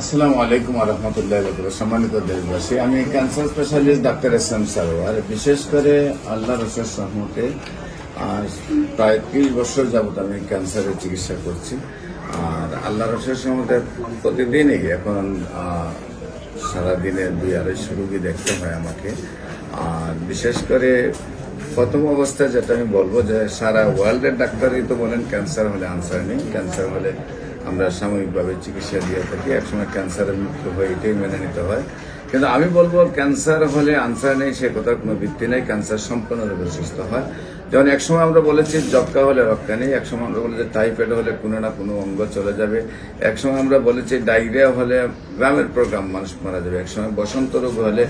আসসালামু আলাইকুম রহমতুল্লাহ। সম্মানিত দেশবাসী, আমি cancer specialist doctor SM. Sarwar. বিশেষ করে আল্লাহ রসের রহমতে প্রায় 30 বছর যাবত আমি ক্যান্সারের চিকিৎসা করছি। আর আল্লাহ রসের রহমতে প্রতিদিনই এখন সারাদিনে 200-250 রোগী দেখতে হয় আমাকে। আর বিশেষ করে প্রথম অবস্থায় যেটা আমি বলবো যে সারা ওয়ার্ল্ডের ডাক্তারই তো বলেন ক্যান্সার হলে আনসার নেই, ক্যান্সার হলে আমরা সাময়িকভাবে চিকিৎসা দিয়ে থাকি, একসময় ক্যান্সারের মৃত্যু হয়, এটাই মেনে নিতে হয়। কিন্তু আমি বলবো ক্যান্সার হলে আনসার নেই সে কথার কোনো ভিত্তি নেই, ক্যান্সার সম্পূর্ণরূপে সুস্থ হয়। যেমন একসময় আমরা বলেছি যক্কা হলে রক্ষা নেই, একসময় আমরা বলেছি টাইফয়েড হলে কোনো না কোনো অঙ্গ চলে যাবে, একসময় আমরা বলেছি ডায়রিয়া হলে গ্রামের পর গ্রাম মানুষ মারা যাবে, একসময় বসন্ত রোগ হলে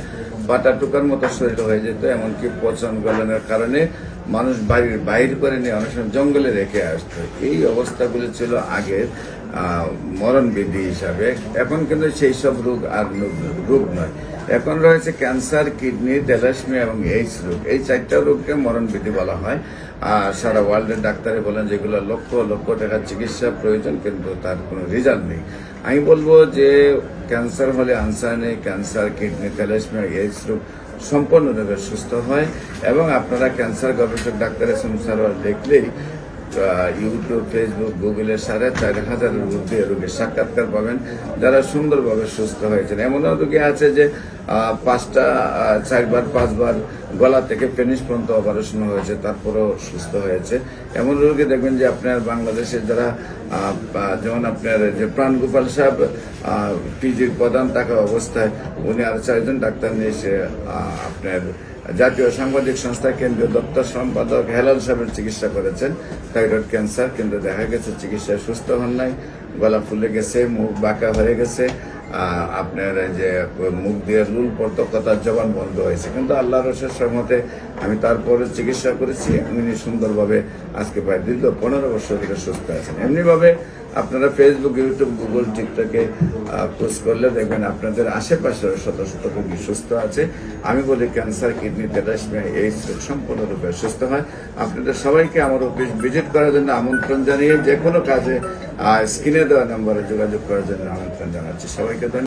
পাটা টুকার মতো শরীর হয়ে যেত, এমনকি পচন গলনের কারণে মানুষ বাইর করে নিয়ে অনেক সময় জঙ্গলে রেখে আসতো। এই অবস্থাগুলি ছিল আগের মরণ বিধি হিসাবে। এখন কিন্তু সেই সব রোগ আর রোগ নয়, এখন রয়েছে ক্যান্সার, কিডনি, থ্যালাসেমিয়া এবং এইডস রোগ। এই 4টা রোগকে মরণ বিধি বলা হয়। আর সারা ওয়ার্ল্ডের ডাক্তারে বলেন যেগুলো লক্ষ লক্ষ টাকার চিকিৎসা প্রয়োজন, কিন্তু তার কোনো রেজাল্ট নেই। আমি বলবো যে ক্যান্সার হলে আনসার নেই, ক্যান্সার, কিডনি, থ্যালাসেমিয়া, এইডস রোগ সম্পূর্ণরূপে সুস্থ হয়। এবং আপনারা ক্যান্সার গবেষক ডাক্তার এস.এম. সারোয়ার দেখলেই ইউটিউব, ফেসবুক, গুগলে 4,500-এর ঊর্ধ্বে রোগীর সাক্ষাৎকার পাবেন যারা সুন্দরভাবে সুস্থ হয়েছেন। এমনও রোগী আছে যে 4-5বার গলা থেকে পেনিস পর্যন্ত অপারেশন হয়েছে, তারপরেও সুস্থ হয়েছে। এমন রোগী দেখবেন যে আপনার বাংলাদেশে যারা যেমন আপনার যে প্রাণ গোপাল সাহেব পিজির প্রধান থাকা অবস্থায় উনি আর 4জন ডাক্তার নিয়ে এসে আপনার জাতীয় সাংবাদিক সংস্থা কেন্দ্রীয় দপ্তর সম্পাদক হেলাল সাহেবের চিকিৎসা করেছেন থাইরয়েড ক্যান্সার, কিন্তু দেখা গেছে চিকিৎসায় সুস্থ হন নাই, গলা ফুলে গেছে, মুখ বাঁকা হয়ে গেছে, আপনার যে মুখ দিয়ে লুল পড়তো, কথার জবান বন্ধ হয়েছে। কিন্তু আল্লাহ রসের সহমতে আমি তারপরে চিকিৎসা করেছি, উনি সুন্দরভাবে আজকে প্রায় দীর্ঘ 15 বছর ধরে সুস্থ আছেন। এমনিভাবে আপনারা ফেসবুক, ইউটিউব, গুগল, টিকটকে পোস্ট করলে দেখবেন আপনাদের আশেপাশের শত শত রোগী সুস্থ আছে। আমি বলি ক্যান্সার, কিডনি, থ্যালাসেমিয়া, এইডস রোগ সম্পূর্ণরূপে সুস্থ হয়। আপনাদের সবাইকে আমার অফিস ভিজিট করার জন্য আমন্ত্রণ জানিয়ে যে কোনো কাজে স্ক্রিনে দেওয়া নম্বরে যোগাযোগ করার জন্য আমন্ত্রণ জানাচ্ছি। সবাইকে ধন্যবাদ।